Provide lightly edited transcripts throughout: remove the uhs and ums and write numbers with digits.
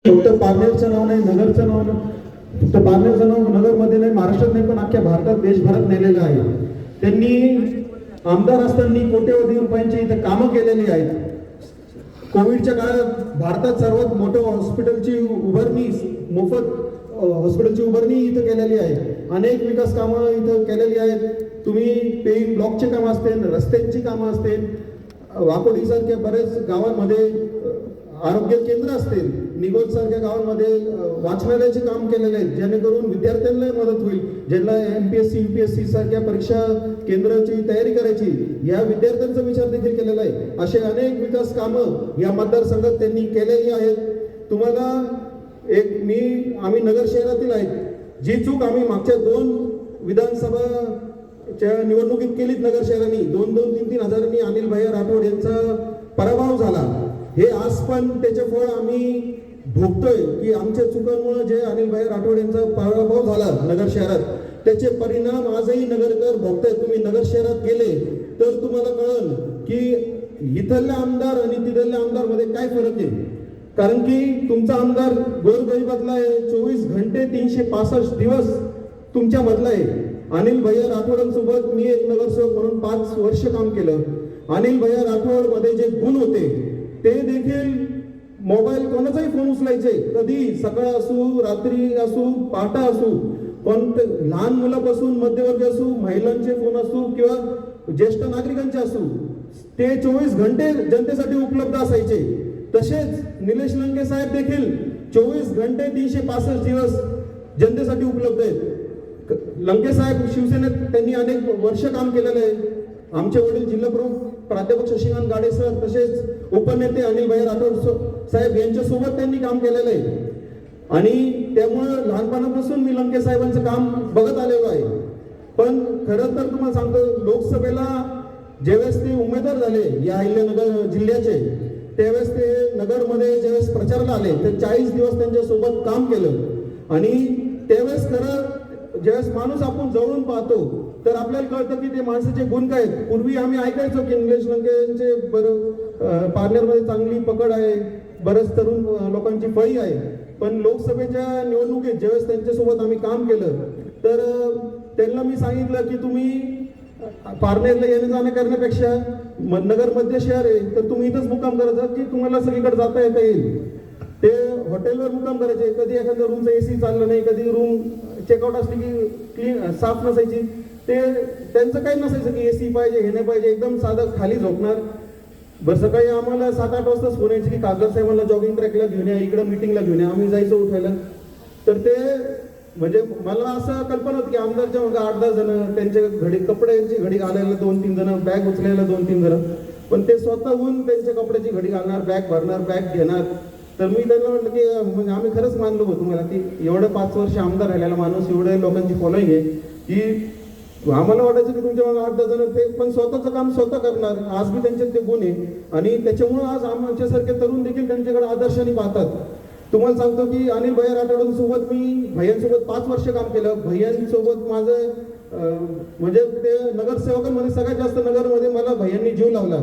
फक्त पारनेरचं नाव नाही, नगरचं नाव नाही, फक्त पारनेरचं नाव नगरमध्ये नाही, महाराष्ट्रात नाही, पण अख्ख्या भारतात, देशभरात नेलेलं आहे. त्यांनी आमदार असताना कोट्यवधी रुपयांची इथं कामं केलेली आहेत. कोविडच्या काळात भारतात सर्वात मोठं हॉस्पिटलची उभारणी, मोफत हॉस्पिटलची उभारणी इथं केलेली आहे. अनेक विकास कामं इथं केलेली आहेत. तुम्ही पेइंग ब्लॉकचे कामं असतील, रस्त्यांची कामं असतील, वाकोडीसारख्या बरेच गावांमध्ये आरोग्य केंद्र असतील, निगोज सारख्या गावांमध्ये वाचनालयाचे काम केलेले आहेत, जेणेकरून विद्यार्थ्यांना मदत होईल. ज्यांना MPSC UPSC सारख्या परीक्षा केंद्राची तयारी करायची, या विद्यार्थ्यांचा विचार देखील केलेला आहे. असे अनेक विकास कामं या मतदारसंघात त्यांनी केलेली आहेत. तुम्हाला आम्ही नगर शहरातील आहेत. जी चूक आम्ही मागच्या 2 विधानसभाच्या निवडणुकीत केलीत नगर शहरांनी, 2-3 हजारांनी अनिल भैया राठोड यांचा पराभव झाला. हे आज पण त्याचे फळ आम्ही भोगतोय की आमच्या चुकांमुळे जे अनिल भैया राठोड यांचा पराभव झाला नगर शहरात, त्याचे परिणाम आजही नगरकर भोगताय. तुम्ही नगर शहरात गेले तर तुम्हाला कळेल की इथल्या आमदार आणि तिथल्या आमदार मध्ये काय फरक आहे. कारण की तुमचा आमदार गोरगरिबातला आहे, 24 घंटे 365 दिवस तुमच्या मधला आहे. अनिल भैया राठोडांसोबत मी एक नगरसेवक म्हणून 5 वर्ष काम केलं. अनिल भैया राठोड मध्ये जे गुण होते ते देखील, मोबाईल कोणाचाही फोन उचलायचे, कधी सकाळ असू, रात्री असू, पहाटा असू, पण लहान मुलापासून मध्यवर्गीय असू, महिलांचे फोन असू किंवा ज्येष्ठ नागरिकांचे असू, ते 24 घंटे जनतेसाठी उपलब्ध असायचे. तसेच निलेश लंके साहेब देखील 24 घंटे 365 दिवस जनतेसाठी उपलब्ध आहेत. लंके साहेब शिवसेनेत त्यांनी अनेक वर्ष काम केलेलं आहे. आमचे वडील जिल्हा प्रमुख प्राध्यापक शशिकांत गाडे सर, तसेच उपनेते अनिल भैया राठोड साहेब यांच्यासोबत त्यांनी काम केलेलं आहे. आणि त्यामुळे लहानपणापासून मी लंके साहेबांचं काम बघत आलेलो आहे. पण खरं तर तुम्हाला सांगतो, लोकसभेला ज्यावेळेस ते उमेदवार झाले या अहिल्यानगर जिल्ह्याचे, त्यावेळेस ते नगरमध्ये ज्यावेळेस प्रचाराला आले तर 40 दिवस त्यांच्यासोबत काम केलं. आणि त्यावेळेस खरं ज्यावेळेस माणूस आपण जवळून पाहतो तर आपल्याला कळतं की ते माणसाचे गुण काय आहेत. पूर्वी आम्ही ऐकायचो की निलेश लंकेंचे पार्लरमध्ये चांगली पकड आहे, बरेच तरुण लोकांची फळी आहे. पण लोकसभेच्या निवडणुकीत ज्यावेळेस त्यांच्यासोबत आम्ही काम केलं तर त्यांना मी सांगितलं की तुम्ही पारनेरला येणे जाणे करण्यापेक्षा नगर मध्य शहर आहे तर तुम्ही इथंच मुक्काम करायचा की तुम्हाला सगळीकडे जाता येता येईल. ते हॉटेलवर मुक्काम करायचे. कधी एखाद्या रूमचं AC चाललं नाही, कधी रूम चेकआउट असली की क्लीन साफ नसायची. ते त्यांचं काही नसायचं की AC पाहिजे, हे नाही पाहिजे, एकदम साधं खाली झोपणार. बरं, सकाळी आम्हाला 7-8 वाजताच फोन यायची की कागद साहेबांना जॉगिंग ट्रॅकला घेऊन या, इकडं मिटिंगला घेऊन या. आम्ही जायचो उठायला. तर ते म्हणजे मला असं कल्पना होती की आमदारच्या मग 8-10 जण, त्यांच्या घडी कपड्यांची घडी घालायला 2-3 जण, बॅग उचलायला 2-3 जण, पण ते स्वतःहून त्यांच्या कपड्याची घडी घालणार, बॅग भरणार, बॅग घेणार. तर मी त्यांना म्हटलं की म्हणजे आम्ही खरंच मानलो होतो तुम्हाला की एवढं 5 वर्ष आमदार राहिलेला माणूस, एवढ्या लोकांची फॉलोईंग आहे की आम्हाला वाटायचं की तुमच्या मग 8-10 जण ते पण स्वतःचं काम स्वतः करणार. आज मी त्यांच्यात ते गुण आहे आणि त्याच्यामुळं आज आमच्यासारखे तरुण देखील त्यांच्याकडे आदर्शाने पाहतात. तुम्हाला सांगतो की अनिल भैया राठोडांसोबत मी भैयांसोबत 5 वर्ष काम केलं. भैयांसोबत माझं म्हणजे ते नगरसेवकांमध्ये सगळ्यात जास्त नगरमध्ये मला भैयांनी जीव लावला.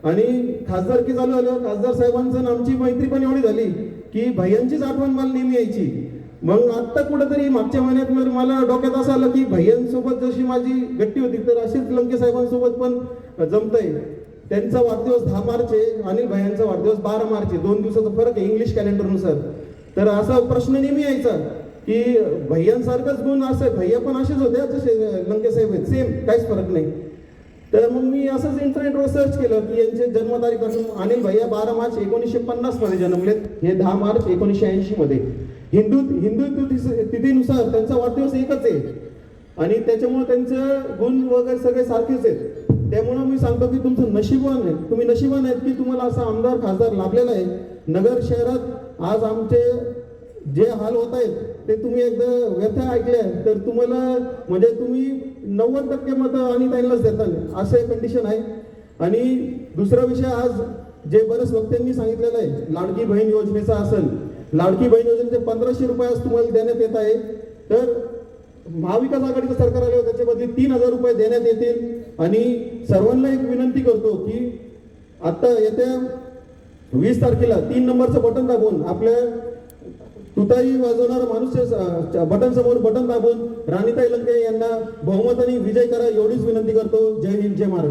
आणि खासदारकी चालू झाल्यावर खासदार साहेबांचं आमची मैत्री पण एवढी झाली की भैयांचीच आठवण मला नेहमी यायची. मग आत्ता कुठंतरी मागच्या महिन्यात मला डोक्यात असं आलं की भैयांसोबत जशी माझी गट्टी होती तर अशीच लंके साहेबांसोबत पण जमतंय. त्यांचा वाढदिवस 10 मार्च आहे, अनिल भैयांचा वाढदिवस 12 मार्च आहे. 2 दिवसाचा फरक आहे इंग्लिश कॅलेंडरनुसार. तर असा प्रश्न नेहमी यायचा की भैयांसारखंच गुण असं, भैया पण असेच होते जसे लंके साहेब आहेत, सेम, काहीच फरक नाही. तर मग मी असंच इंटरनेटवर सर्च केलं की यांचे जन्मतारीख अनिल भैया 12 मार्च 1950 मध्ये जन्मलेत, हे 10 मार्च 1980 मध्ये. हिंदू तिथीनुसार त्यांचा वाढदिवस एकच आहे आणि त्याच्यामुळे त्यांचे गुण वगैरे सगळे सारखेच आहेत. त्यामुळे मी सांगतो की तुमचं नशिबान आहे, तुम्ही नशिबान आहेत की तुम्हाला असा आमदार खासदार लाभलेला आहे. नगर शहरात आज आमचे जे हाल होत आहेत ते तुम्ही एकदा व्यथा ऐकल्या तर तुम्हाला म्हणजे तुम्ही 90% मतं आणि त्यांनाच देतात असे कंडिशन आहे. आणि दुसरा विषय, आज जे बरेच वक्त्यांनी सांगितलेलं आहे, लाडकी बहीण योजनेचा असेल, लाडकी बहीण योजनेचे 1500 रुपये आज तुम्हाला देण्यात येत आहे. तर महाविकास आघाडीचं सरकार आलं त्याच्या बदली 3000 रुपये देण्यात येतील. आणि सर्वांना एक विनंती करतो की आता येत्या 20 तारखेला 3 नंबरचं बटन दाबून आपल्या तुताई वाजवणारा माणूस बटन समोर बटन दाबून राणीताई लंके यांना बहुमताने विजय करा एवढीच विनंती करतो. जय हिंद, जय महाराष्ट्र.